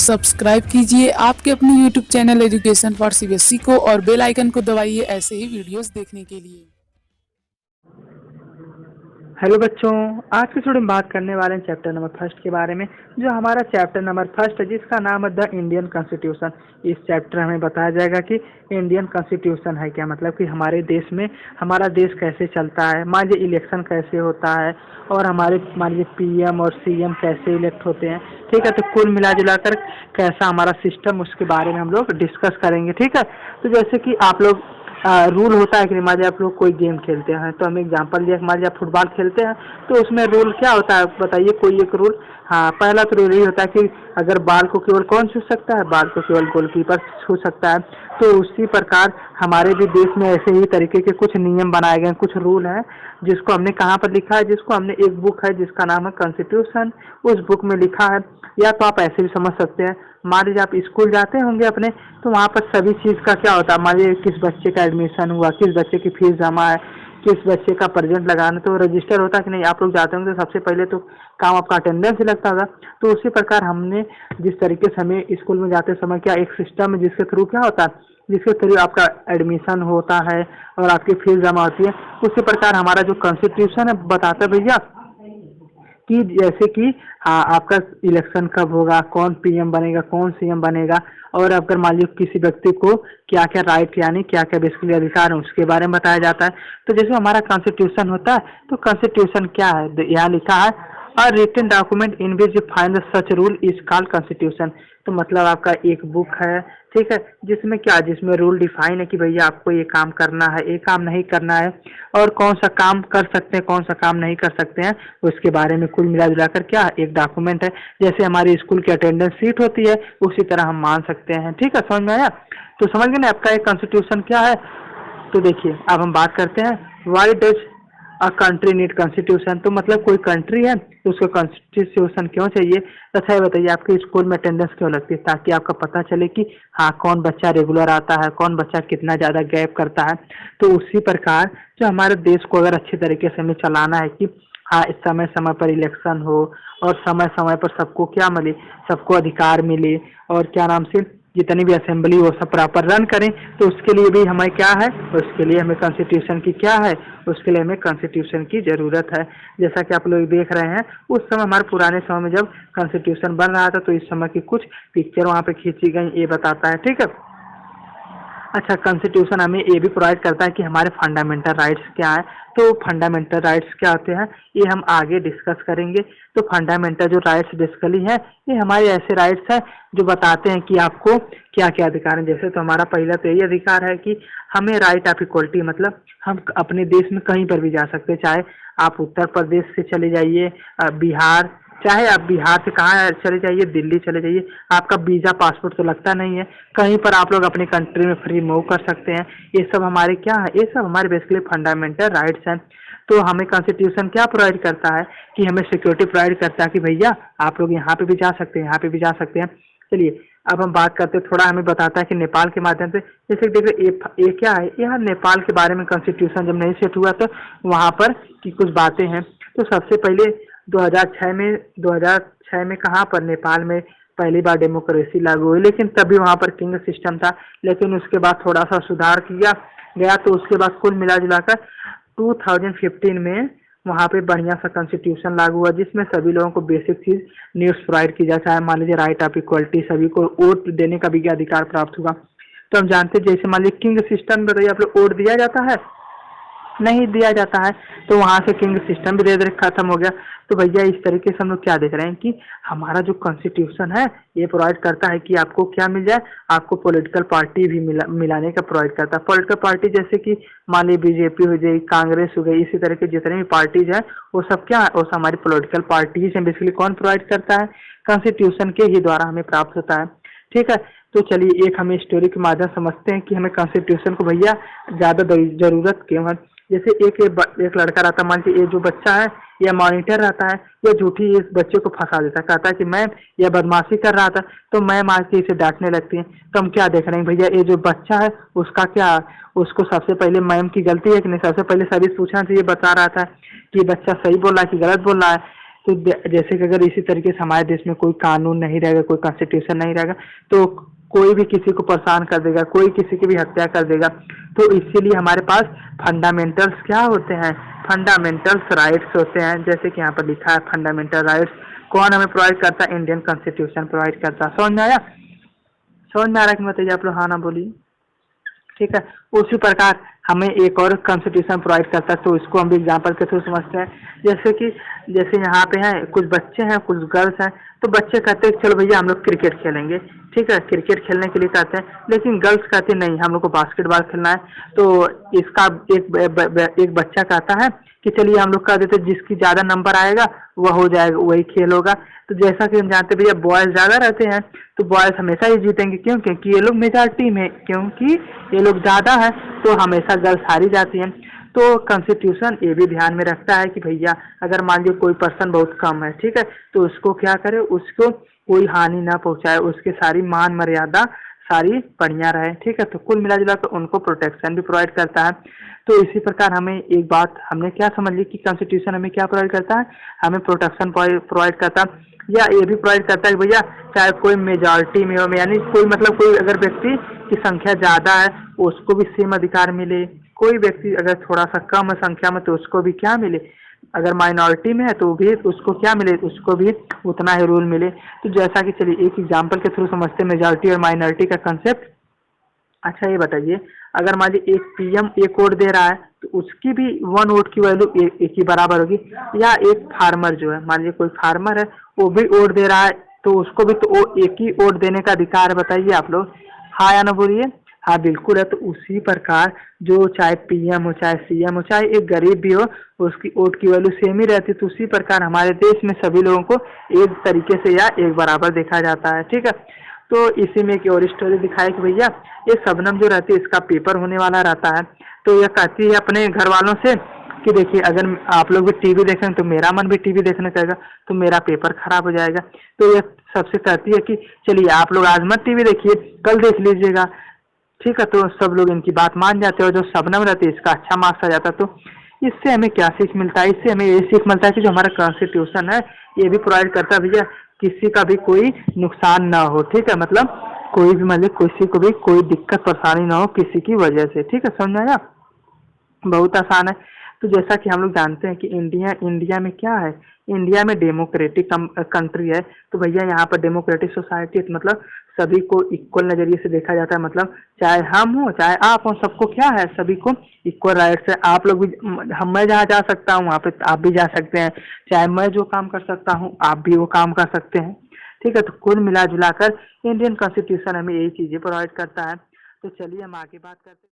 Subscribe कीजिए आपके अपने YouTube channel education for CBSE को और बेल आइकन को दबाइए ऐसे ही वीडियोस देखने के लिए। हेलो बच्चों, आज की स्टूडियो में बात करने वाले हैं चैप्टर नंबर फर्स्ट के बारे में, जो हमारा चैप्टर नंबर फर्स्ट है जिसका नाम है द इंडियन कॉन्स्टिट्यूशन। इस चैप्टर हमें बताया जाएगा कि इंडियन कॉन्स्टिट्यूशन है क्या, मतलब कि हमारे देश में हमारा देश कैसे चलता है, मान लीजिए इलेक्शन कैसे होता है और हमारे मान लीजिए पीएम और सीएम कैसे इलेक्ट होते हैं। ठीक है, तो कुल मिला जुलाकर कैसा हमारा सिस्टम, उसके बारे में हम लोग डिस्कस करेंगे। ठीक है, तो जैसे कि आप लोग रूल होता है कि मान लीजिए आप लोग कोई गेम खेलते हैं, तो हम एग्जांपल दिया, मान लीजिए आप फुटबॉल खेलते हैं तो उसमें रूल क्या होता है बताइए, कोई एक रूल। हाँ, पहला तो रूल यही होता है कि अगर बॉल को केवल कौन छू सकता है, बॉल को केवल गोलकीपर छू सकता है। तो उसी प्रकार हमारे भी देश में ऐसे ही तरीके के कुछ नियम बनाए गए हैं, कुछ रूल हैं जिसको हमने कहाँ पर लिखा है, जिसको हमने एक बुक है जिसका नाम है कॉन्स्टिट्यूशन, उस बुक में लिखा है। या तो आप ऐसे भी समझ सकते हैं, मान लीजिए आप स्कूल जाते होंगे अपने, तो वहाँ पर सभी चीज़ का क्या होता है, मान लीजिए किस बच्चे का एडमिशन हुआ, किस बच्चे की फीस जमा है, किस बच्चे का प्रेजेंट लगाना, तो रजिस्टर होता है कि नहीं। आप लोग जाते होंगे तो सबसे पहले तो काम आपका अटेंडेंस ही लगता होगा। तो उसी प्रकार हमने जिस तरीके से हमें स्कूल में जाते समय क्या एक सिस्टम है जिसके थ्रू क्या होता है, जिसके थ्रू आपका एडमिशन होता है और आपकी फीस जमा होती है, उसी प्रकार हमारा जो कॉन्स्टिट्यूशन है बताता है भैया कि जैसे कि हाँ आपका इलेक्शन कब होगा, कौन पीएम बनेगा, कौन सीएम बनेगा, और अगर मान लीजिए किसी व्यक्ति को क्या क्या राइट यानी क्या क्या बेसिकली अधिकार है उसके बारे में बताया जाता है। तो जैसे हमारा कॉन्स्टिट्यूशन होता है, तो कॉन्स्टिट्यूशन क्या है, यहाँ लिखा है a written document in which you find such rule is called constitution. तो मतलब आपका एक बुक है, ठीक है, जिसमें क्या, जिसमें रूल डिफाइन है कि भैया आपको ये काम करना है, ये काम नहीं करना है, और कौन सा काम कर सकते हैं, कौन सा काम नहीं कर सकते हैं, उसके बारे में कुल मिला जुलाकर क्या एक डॉक्यूमेंट है। जैसे हमारी स्कूल की अटेंडेंस शीट होती है उसी तरह हम मान सकते हैं। ठीक है, समझ में आया? तो समझ गए ना आपका एक कॉन्स्टिट्यूशन क्या है। तो देखिए अब हम बात करते हैं why does a country need constitution. तो मतलब कोई कंट्री है तो उसको कॉन्स्टिट्यूशन क्यों चाहिए। अच्छा ये बताइए, आपके स्कूल में अटेंडेंस क्यों लगती है, ताकि आपका पता चले कि हाँ कौन बच्चा रेगुलर आता है, कौन बच्चा कितना ज़्यादा गैप करता है। तो उसी प्रकार जो हमारे देश को अगर अच्छे तरीके से हमें चलाना है कि हाँ इस समय समय पर इलेक्शन हो और समय समय पर सबको क्या मिले, सबको अधिकार मिले, और क्या नाम से जितनी भी असेंबली वो सब प्रॉपर रन करें, तो उसके लिए भी हमें क्या है, उसके लिए हमें कॉन्स्टिट्यूशन की क्या है, उसके लिए हमें कॉन्स्टिट्यूशन की ज़रूरत है। जैसा कि आप लोग देख रहे हैं, उस समय हमारे पुराने समय में जब कॉन्स्टिट्यूशन बन रहा था तो इस समय की कुछ पिक्चर वहाँ पे खींची गई, ये बताता है। ठीक है, अच्छा कॉन्स्टिट्यूशन हमें ये भी प्रोवाइड करता है कि हमारे फंडामेंटल राइट्स क्या है। तो फंडामेंटल राइट्स क्या होते हैं ये हम आगे डिस्कस करेंगे। तो फंडामेंटल जो राइट्स बेसिकली है, ये हमारे ऐसे राइट्स हैं जो बताते हैं कि आपको क्या क्या अधिकार हैं। जैसे तो हमारा पहला तो यही अधिकार है कि हमें राइट ऑफ इक्वलिटी, मतलब हम अपने देश में कहीं पर भी जा सकते हैं, चाहे आप उत्तर प्रदेश से चले जाइए, बिहार, चाहे आप बिहार से कहाँ चले जाइए, दिल्ली चले जाइए, आपका वीज़ा पासपोर्ट तो लगता नहीं है, कहीं पर आप लोग अपनी कंट्री में फ्री मूव कर सकते हैं। ये सब हमारे क्या है, ये सब हमारे बेसिकली फंडामेंटल राइट्स हैं। तो हमें कॉन्स्टिट्यूशन क्या प्रोवाइड करता है कि हमें सिक्योरिटी प्रोवाइड करता है कि भैया आप लोग यहाँ पे भी जा सकते हैं, यहाँ पे भी जा सकते हैं। चलिए अब हम बात करते हैं, थोड़ा हमें बताता है कि नेपाल के माध्यम से, जैसे देखिए ये क्या है, यह नेपाल के बारे में कॉन्स्टिट्यूशन जब नहीं सेट हुआ तो वहाँ पर की कुछ बातें हैं। तो सबसे पहले 2006 में कहाँ पर नेपाल में पहली बार डेमोक्रेसी लागू हुई, लेकिन तभी वहाँ पर किंग सिस्टम था। लेकिन उसके बाद थोड़ा सा सुधार किया गया, तो उसके बाद कुल मिला जुलाकर 2015 में वहाँ पे बढ़िया सा कॉन्स्टिट्यूशन लागू हुआ, जिसमें सभी लोगों को बेसिक चीज़ न्यूज़ प्रोवाइड की जाए, चाहे मान लीजिए राइट ऑफ इक्वलिटी, सभी को वोट देने का भी अधिकार प्राप्त हुआ। तो हम जानते हैं जैसे मान लीजिए किंग सिस्टम में आप लोग वोट दिया जाता है, नहीं दिया जाता है, तो वहाँ से किंग सिस्टम भी धीरे धीरे खत्म हो गया। तो भैया इस तरीके से हम लोग क्या देख रहे हैं कि हमारा जो कॉन्स्टिट्यूशन है ये प्रोवाइड करता है कि आपको क्या मिल जाए, आपको पॉलिटिकल पार्टी भी मिलाने का प्रोवाइड करता है। पॉलिटिकल पार्टी जैसे कि मान लीजिए बीजेपी हो गई, कांग्रेस हो गई, इसी तरह के जितने भी पार्टीज हैं वो सब क्या है, वो सब हमारी पॉलिटिकल पार्टीज हैं। बेसिकली कौन प्रोवाइड करता है, कॉन्स्टिट्यूशन के ही द्वारा हमें प्राप्त होता है। ठीक है, तो चलिए एक हमें स्टोरी के माध्यम समझते हैं कि हमें कॉन्स्टिट्यूशन को भैया ज़्यादा ज़रूरत क्यों है। जैसे एक लड़का रहता है, मान लीजिए ये जो बच्चा है या मॉनिटर रहता है, या झूठी इस बच्चे को फंसा देता है, कहता है कि मैम यह बदमाशी कर रहा था, तो मैम आके इसे डांटने लगती है। तो हम क्या देख रहे हैं भैया, ये जो बच्चा है उसका क्या, उसको सबसे पहले मैम की गलती है कि नहीं, सबसे पहले सभी पूछना चाहिए, बता रहा था कि बच्चा सही बोल रहा है कि गलत बोल रहा है। तो जैसे कि अगर इसी तरीके से हमारे देश में कोई कानून नहीं रहेगा, कोई कॉन्स्टिट्यूशन नहीं रहेगा, तो कोई भी किसी को परेशान कर देगा, कोई किसी की भी हत्या कर देगा। तो इसीलिए हमारे पास फंडामेंटल्स क्या होते हैं, फंडामेंटल्स राइट्स होते हैं। जैसे कि यहाँ पर लिखा है फंडामेंटल राइट्स कौन हमें प्रोवाइड करता है, इंडियन कॉन्स्टिट्यूशन प्रोवाइड करता है। समझ में आया? समझ में आ रहा है कि बताइए आप लोग, हाँ ना बोलिए। ठीक है, उसी प्रकार हमें एक और कॉन्स्टिट्यूशन प्रोवाइड करता है, तो इसको हम भी एग्जाम्पल के थ्रू समझते हैं। जैसे कि जैसे यहाँ पे हैं कुछ बच्चे हैं, कुछ गर्ल्स हैं, तो बच्चे कहते हैं चलो भैया हम लोग क्रिकेट खेलेंगे। ठीक है, क्रिकेट खेलने के लिए कहते हैं, लेकिन गर्ल्स कहती नहीं हम लोग को बास्केटबॉल खेलना है। तो इसका एक बच्चा कहता है कि चलिए हम लोग कह देते जिसकी ज़्यादा नंबर आएगा वह हो जाएगा, वही खेल होगा। तो जैसा कि हम जानते भैया बॉयज़ ज़्यादा रहते हैं, तो बॉयज़ हमेशा ही जीतेंगे। क्यों? क्योंकि ये लोग मेजॉरिटी में, क्योंकि ये लोग ज़्यादा है, तो हमेशा गर्ल्स हारी जाती हैं। तो कॉन्स्टिट्यूशन ये भी ध्यान में रखता है कि भैया अगर मान लीजिए कोई पर्सन बहुत कम है, ठीक है, तो उसको क्या करे, उसको कोई हानि ना पहुंचाए, उसके सारी मान मर्यादा सारी बढ़िया रहे। ठीक है, तो कुल मिला जुला कर उनको प्रोटेक्शन भी प्रोवाइड करता है। तो इसी प्रकार हमें एक बात हमने क्या समझ ली कि कॉन्स्टिट्यूशन हमें क्या प्रोवाइड करता है, हमें प्रोटेक्शन प्रोवाइड करता है, या ये भी प्रोवाइड करता है कि भैया चाहे कोई मेजॉरिटी में हो, यानी कोई मतलब कोई अगर व्यक्ति की संख्या ज़्यादा है उसको भी सेम अधिकार मिले, कोई व्यक्ति अगर थोड़ा सा कम है संख्या में तो उसको भी क्या मिले, अगर माइनॉरिटी में है तो भी उसको क्या मिले, उसको भी उतना ही रूल मिले। तो जैसा कि चलिए एक एग्जांपल के थ्रू समझते हैं मेजॉरिटी और माइनॉरिटी का कंसेप्ट। अच्छा ये बताइए, अगर मान लीजिए एक पीएम एक वोट दे रहा है तो उसकी भी 1 वोट की वैल्यू एक ही बराबर होगी, या एक फार्मर जो है, मान लीजिए कोई फार्मर है वो भी वोट दे रहा है तो उसको भी तो वो एक ही वोट देने का अधिकार है। बताइए आप लोग, हाँ या ना बोलिए। हाँ बिल्कुल है। तो उसी प्रकार जो चाहे पीएम हो, चाहे सीएम हो, चाहे एक गरीब भी हो, उसकी वोट की वैल्यू सेम ही रहती है। तो उसी प्रकार हमारे देश में सभी लोगों को एक तरीके से या एक बराबर देखा जाता है। ठीक है, तो इसी में एक और स्टोरी दिखाई कि भैया ये शबनम जो रहती है इसका पेपर होने वाला रहता है, तो यह कहती है अपने घर वालों से कि देखिए अगर आप लोग भी टीवी देखें तो मेरा मन भी टीवी देखने चाहेगा, तो मेरा पेपर खराब हो जाएगा। तो यह सबसे कहती है कि चलिए आप लोग आज मत टीवी देखिए, कल देख लीजिएगा। ठीक है, तो सब लोग इनकी बात मान जाते हैं और जो शबनम रहती है इसका अच्छा मार्क्स आ जाता है। तो इससे हमें क्या सीख मिलता है, इससे हमें ये सीख मिलता है कि जो हमारा कॉन्स्टिट्यूशन है ये भी प्रोवाइड करता है भैया किसी का भी कोई नुकसान ना हो। ठीक है, मतलब कोई भी मतलब किसी को भी कोई दिक्कत परेशानी ना हो किसी की वजह से। ठीक है, समझ में आया? बहुत आसान है। तो जैसा कि हम लोग जानते हैं कि इंडिया में क्या है, इंडिया में डेमोक्रेटिक कंट्री है। तो भैया यहाँ पर डेमोक्रेटिक सोसाइटी मतलब सभी को इक्वल नज़रिए से देखा जाता है। मतलब चाहे हम हो चाहे आप हो, सबको क्या है, सभी को इक्वल राइट्स है। आप लोग भी, मैं जहाँ जा सकता हूँ वहाँ पे आप भी जा सकते हैं, चाहे मैं जो काम कर सकता हूँ आप भी वो काम कर सकते हैं। ठीक है, तो कुल मिला जुला कर इंडियन कॉन्स्टिट्यूशन हमें यही चीज़ें प्रोवाइड करता है। तो चलिए हम आगे बात करते हैं।